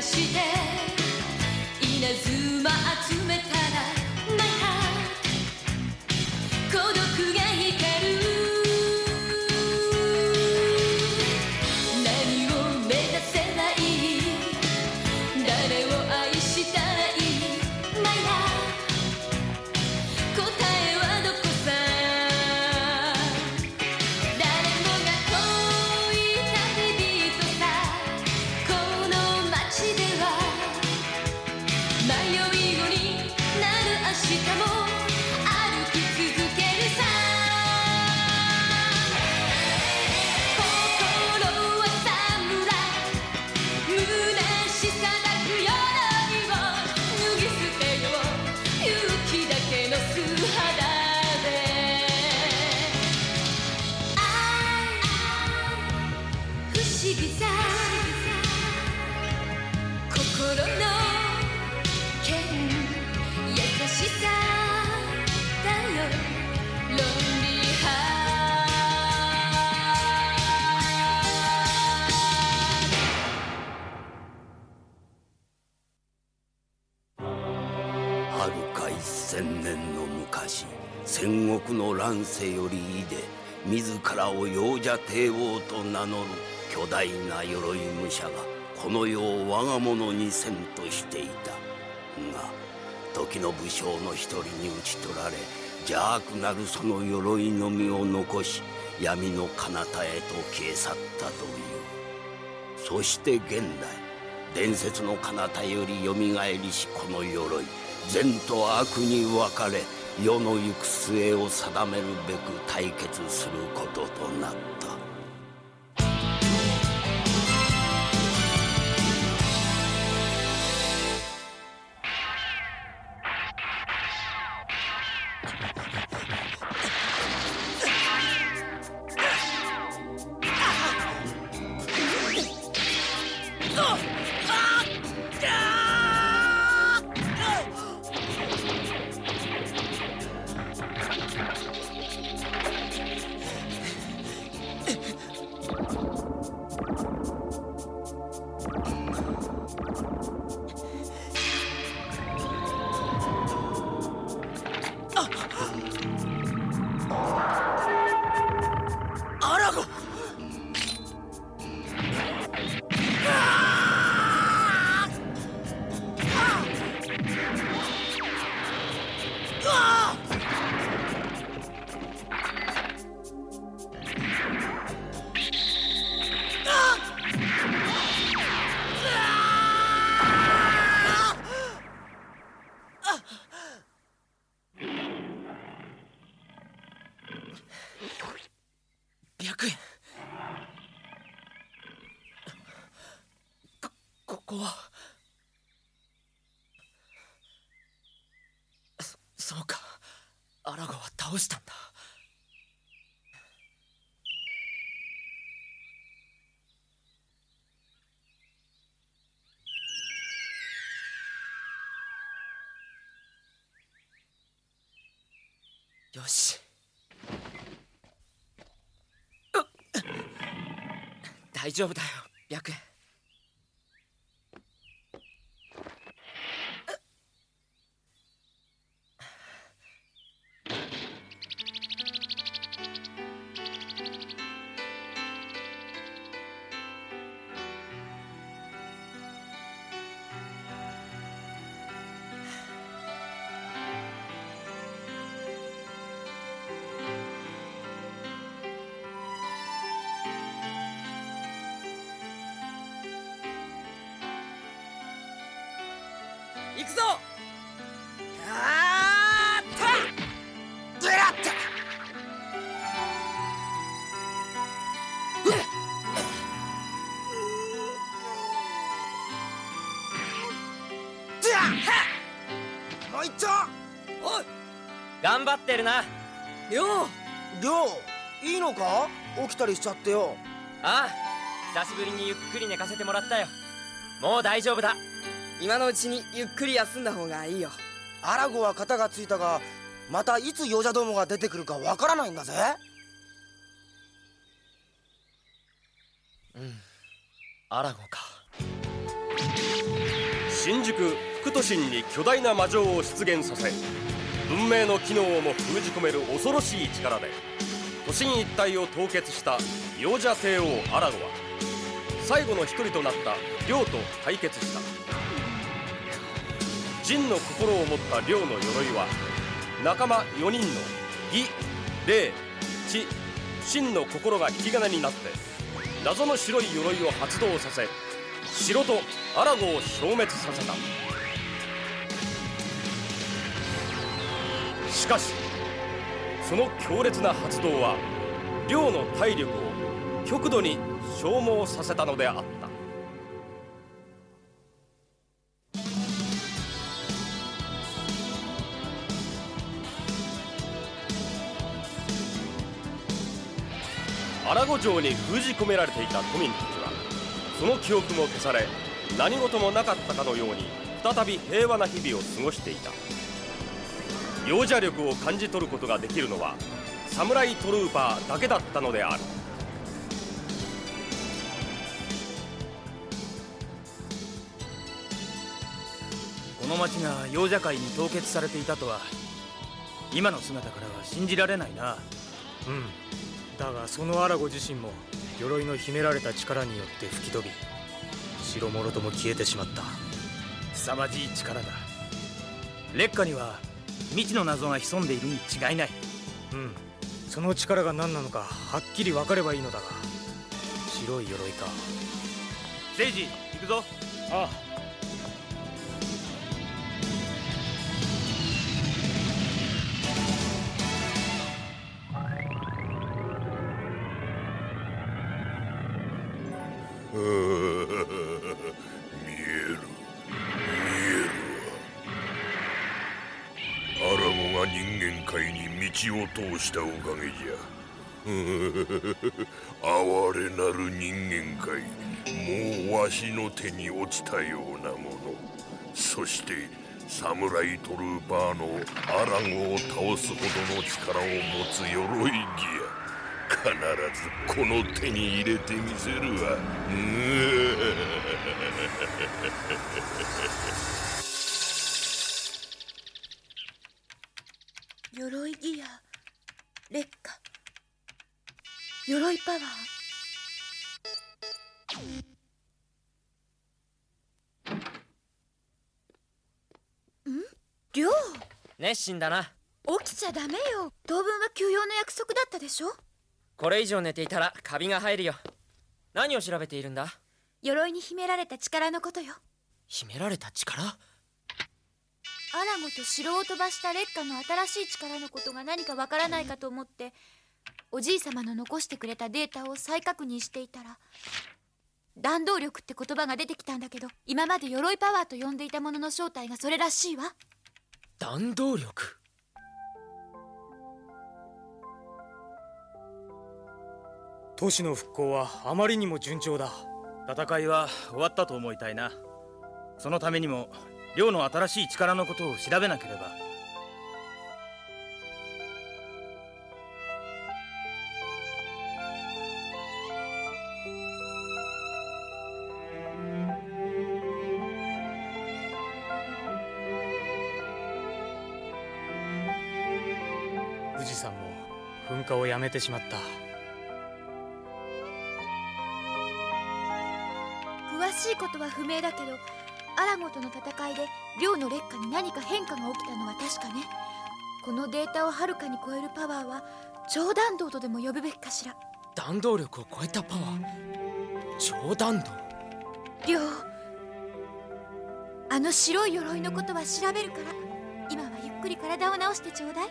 して稲妻集めたら My heart 孤独が光る何を目指せばいい誰を愛したらいい My love 答えはどこさ誰もが恋旅人さこの街では迷い子になる明日も歩き続けるさ心は侍虚しさなく鎧を脱ぎ捨てよう勇気だけの素肌で愛不思議さ心の剣優しさだよロンリーハはるか1000年の昔、戦国の乱世よりいで自らを楊者帝王と名乗る巨大な鎧武者がこの世を我が物にせんとしていたが、時の武将の一人に討ち取られ邪悪なるその鎧のみを残し闇の彼方へと消え去ったという。そして現代、伝説の彼方よりよみがえりしこの鎧、善と悪に分かれ世の行く末を定めるべく対決することとなった。白煙。ここはそうか、アラゴは倒したんだ。よし、大丈夫だよ、白煙。行くぞ。やーった。やった。もう一丁。おい、頑張ってるな。亮、いいのか？起きたりしちゃってよ。ああ、久しぶりにゆっくり寝かせてもらったよ。もう大丈夫だ。今のうちにゆっくり休んだ方がいいよ。アラゴは肩がついたが、またいつヨジャどもが出てくるかわからないんだぜ。うん、アラゴか。新宿副都心に巨大な魔女を出現させ、文明の機能をも封じ込める恐ろしい力で都心一帯を凍結した幼者帝王アラゴは最後の一人となったリョウと対決した。仁の心を持ったリョウの鎧は仲間4人の義、霊、知、真の心が引き金になって謎の白い鎧を発動させ、城とアラゴを消滅させた。しかしその強烈な発動はリョウの体力を極度に消耗させたのであった。アラゴ城に封じ込められていた都民たちはその記憶も消され、何事もなかったかのように再び平和な日々を過ごしていた。幼者力を感じ取ることができるのはサムライトルーパーだけだったのである。この町が幼者界に凍結されていたとは今の姿からは信じられないな。うん。だがそのアラゴ自身も鎧の秘められた力によって吹き飛び、城もろとも消えてしまった。凄まじい力だ。烈火には未知の謎が潜んでいるに違いない。うん。その力が何なのかはっきり分かればいいのだが。白い鎧か。聖司、行くぞ。ああ。見えるわ。アラゴが人間界に道を通したおかげじゃ。哀れなる人間界、もうわしの手に落ちたようなもの。そしてサムライトルーパーのアラゴを倒すほどの力を持つ鎧ギア、必ずこの手に入れてみせるわ。鎧ギア、劣化、鎧パワー。亮、熱心だな。起きちゃダメよ。当分は休養の約束だったでしょ。これ以上寝ていたらカビが生えるよ。何を調べているんだ？鎧に秘められた力のことよ。秘められた力？アラゴと城を飛ばした烈火の新しい力のことが何かわからないかと思っておじいさまの残してくれたデータを再確認していたら、弾道力って言葉が出てきたんだけど、今まで鎧パワーと呼んでいたものの正体がそれらしいわ。弾道力？都市の復興はあまりにも順調だ。戦いは終わったと思いたいな。そのためにも亮の新しい力のことを調べなければ。富士山も噴火をやめてしまった。詳しいことは不明だけど、アラゴとの戦いで亮の烈火に何か変化が起きたのは確かね。このデータをはるかに超えるパワーは超弾道とでも呼ぶべきかしら。弾道力を超えたパワー、超弾道。亮、あの白い鎧のことは調べるから、今はゆっくり体を治してちょうだい。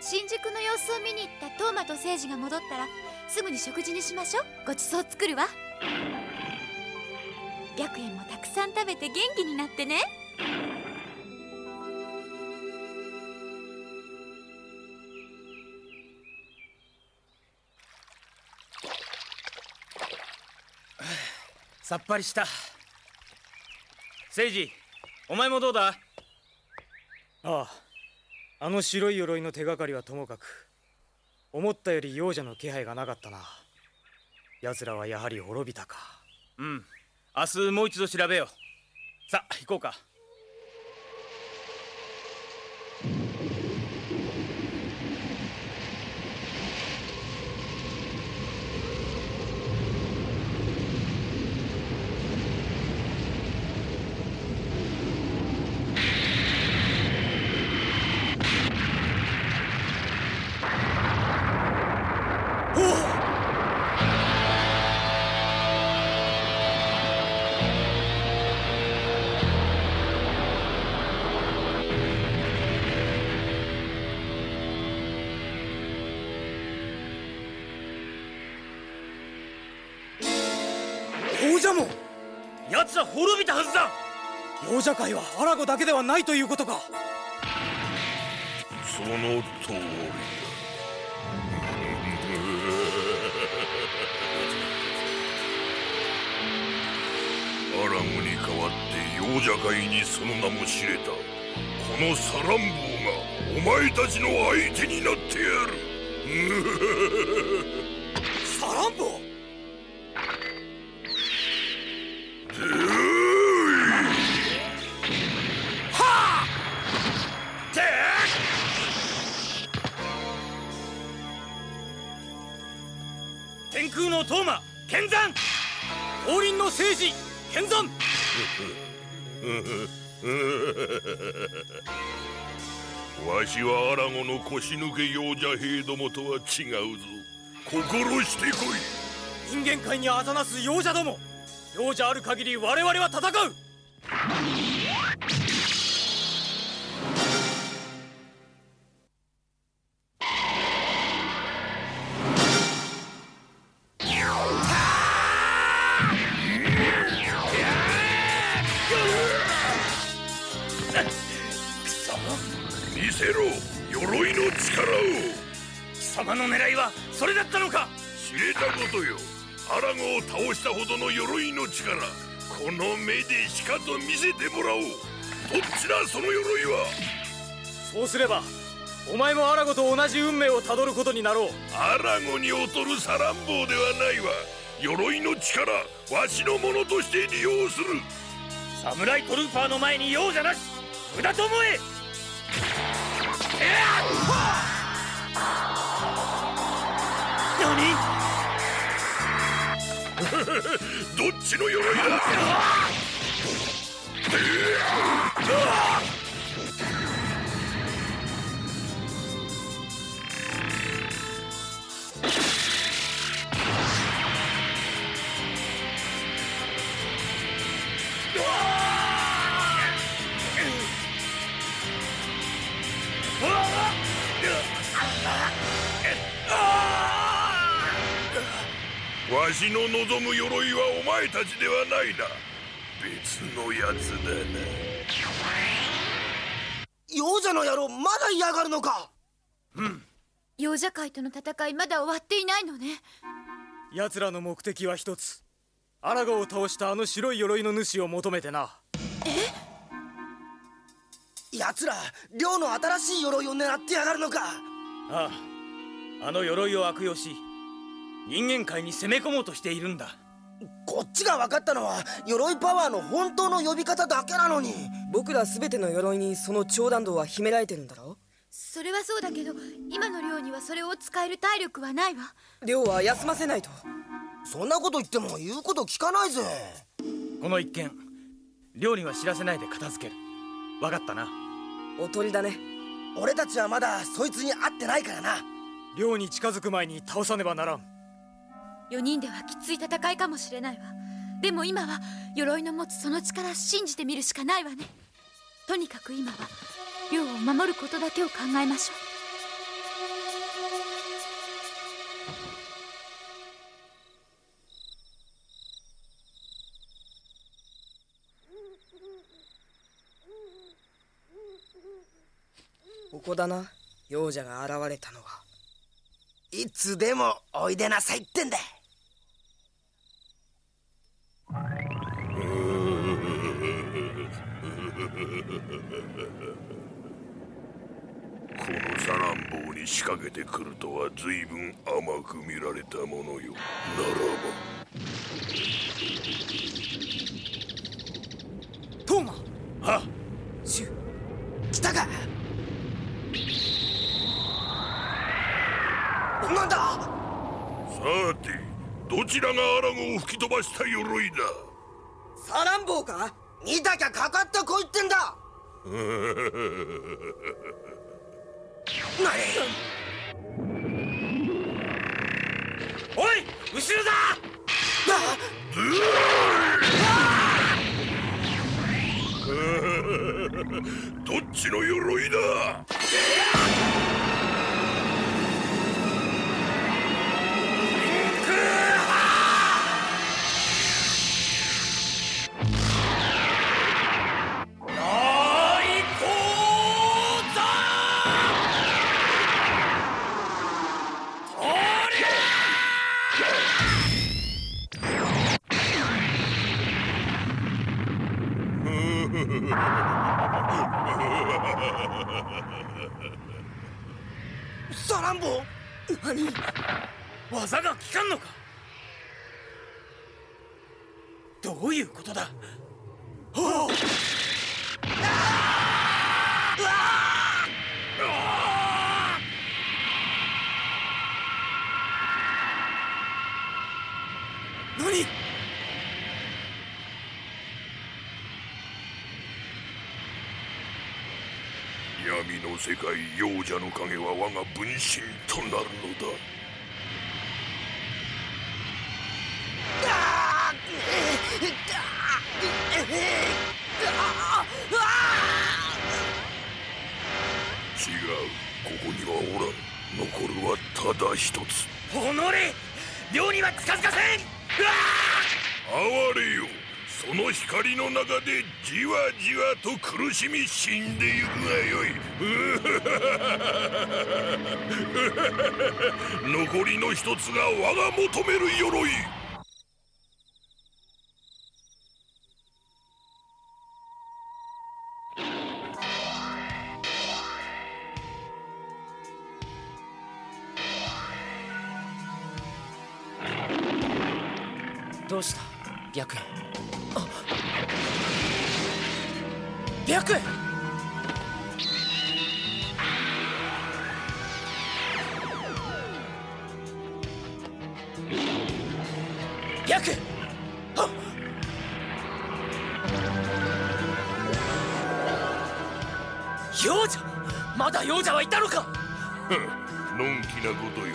新宿の様子を見に行ったトーマとセイジが戻ったらすぐに食事にしましょう。ごちそう作るわ。白煙もたくさん食べて元気になってね。さっぱりした。セイジ、お前もどうだ？ああ、あの白い鎧の手がかりはともかく、思ったより幼者の気配がなかったな。奴らはやはり滅びたか。うん、明日もう一度調べよう。さあ行こうか。王者も奴は滅びたはずだ。王者界はアラゴだけではないということか。その通りだ。アラゴに代わって王者界にその名も知れたこのサランボウがお前たちの相手になってやる。サランボウ。天空のトーマ剣山、降臨の聖司剣山。わしはアラゴの腰抜け幼者兵どもとは違うぞ。心してこい。人間界にあざなす幼者ども。幼者ある限り我々は戦う。見せろ鎧の力を。貴様の狙いはそれだったのか。知れたことよ。アラゴを倒したほどの鎧の力、この目でしかと見せてもらおう。どっちだその鎧は。そうすればお前もアラゴと同じ運命をたどることになろう。アラゴに劣るサランボウではないわ。鎧の力わしのものとして利用する。サムライトルーパーの前に容赦なし。無駄と思え。何どっちの鎧だ。わしの望む鎧はお前たちではないな。別のやつだな。幼者の野郎まだ嫌がるのか。幼者界との戦いまだ終わっていないのね。奴らの目的は一つ。アラゴを倒したあの白い鎧の主を求めてな。奴ら寮の新しい鎧を狙ってやがるのか。ああ、あの鎧を悪用し人間界に攻め込もうとしているんだ。こっちが分かったのは鎧パワーの本当の呼び方だけなのに。僕ら全ての鎧にその超弾道は秘められてるんだろ。それはそうだけど今の寮にはそれを使える体力はないわ。寮は休ませないと。そんなこと言っても言うこと聞かないぜ。この一件寮には知らせないで片付ける。分かったな。おとりだね。俺たちはまだそいつに会ってないからな。寮に近づく前に倒さねばならん。4人ではきつい戦いかもしれないわ。でも今は鎧の持つその力信じてみるしかないわね。とにかく今は寮を守ることだけを考えましょう。ここだな、幼者が現れたのは。いつでもおいでなさいってんだ。このサランボウに仕掛けてくるとは随分甘く見られたものよ。ならばトーマ。はシュ来たか。なんだ。さてどちらがアラゴを吹き飛ばした鎧だ。サランボウか。見たきゃかかってこいってんだ。おい後ろだ。どっちの鎧だ。サランボウ。何。技が効かんのか。どういうことだ。おお。何。闇の世界幼者の影は我が分身となるのだ。違う、ここにはおらん。残るはただ一つ。おのれ、寮には近づかせん。哀れよ、その光の中でじわじわと苦しみ死んでゆくがよい。残りの一つが我が求める鎧。どうした、白衣。白衣。白衣。幼者。まだ幼者はいたのか。のんきなことよ。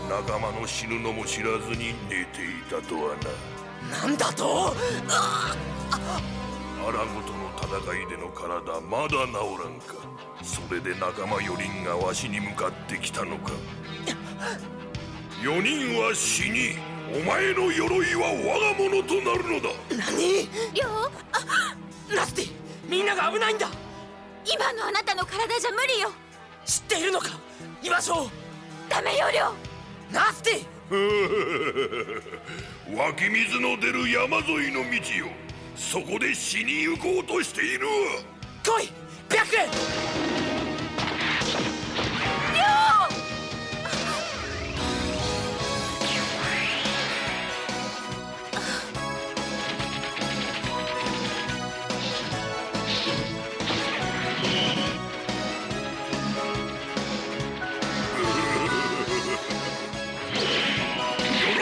仲間の死ぬのも知らずに寝ていたとはな。なんだと。アラゴとの戦いでの体まだ治らんか。それで仲間4人がわしに向かってきたのか。4人は死に、お前の鎧は我が物となるのだ。何。りょう。ナスティ、みんなが危ないんだ。今のあなたの体じゃ無理よ。知っているのか。居場所を。ダメよりょう。ナスティ。湧き水の出る山沿いの道よ。そこで死に行こうとしているわ。来い、白衣。りょう。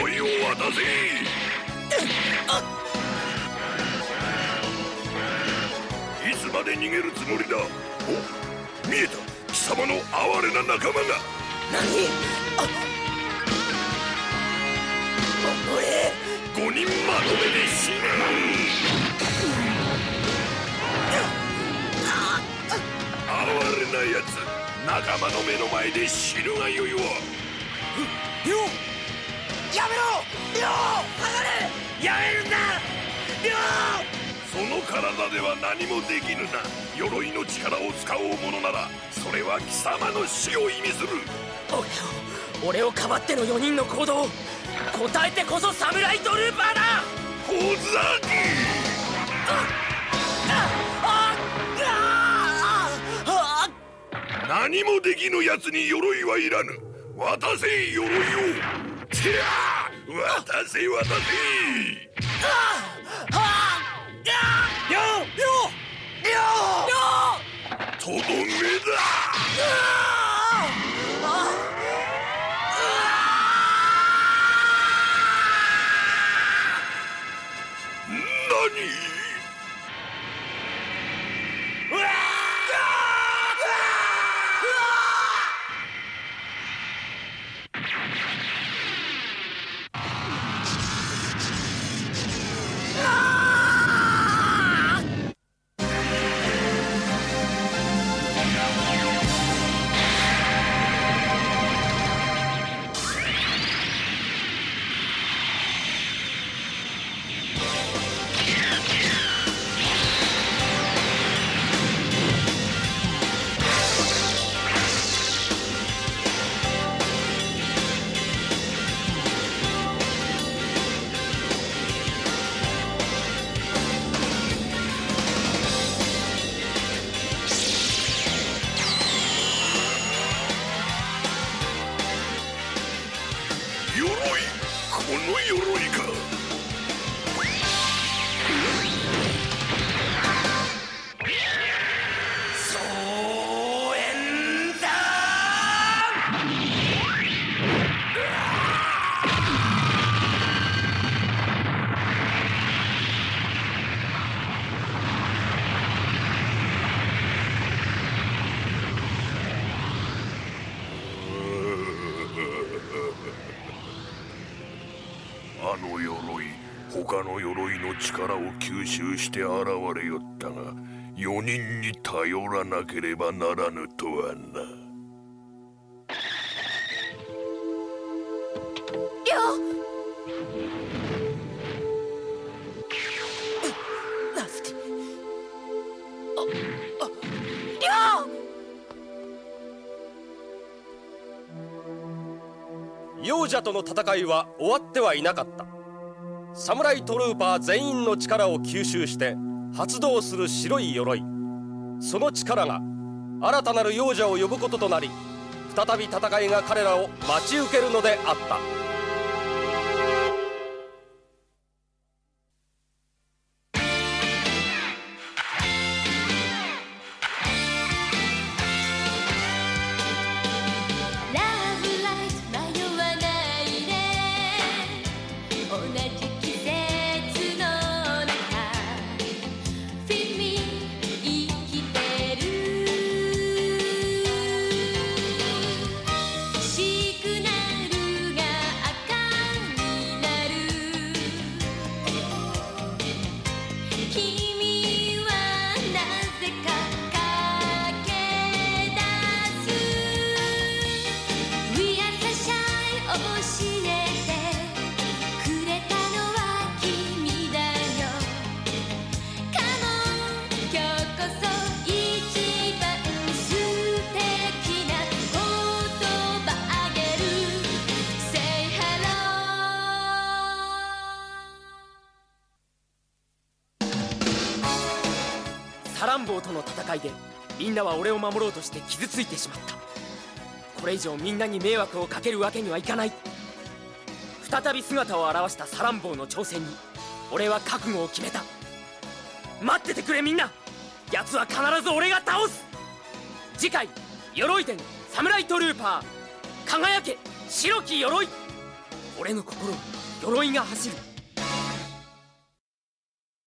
鎧を渡せ。いつまで逃げるつもりだ。お、見えた。貴様の哀れな仲間が。何。俺5人まとめて死ぬ。哀れなやつ、仲間の目の前で死ぬがよいわ。りょう、やめろ。りょう、離れ。やめるんだ。りょう。その体では何もできぬな。鎧の力を使おうものなら、それは貴様の死を意味する。俺をかばっての4人の行動、答えてこそサムライトルーパーだ。小崎。何もできぬ奴に鎧はいらぬ。渡せ鎧を。てや渡せ渡せ。とどめだ。あの鎧、他の鎧の力を吸収して現れよったが、4人に頼らなければならぬとはな。幼者との戦いは終わってはいなかった。サムライトルーパー全員の力を吸収して発動する白い鎧、その力が新たなる幼者を呼ぶこととなり、再び戦いが彼らを待ち受けるのであった。サランボーとの戦いでみんなは俺を守ろうとして傷ついてしまった。これ以上みんなに迷惑をかけるわけにはいかない。再び姿を現したサランボーの挑戦に俺は覚悟を決めた。待っててくれみんな、奴は必ず俺が倒す。次回鎧伝サムライトルーパー、輝け白き鎧。俺の心、鎧が走る。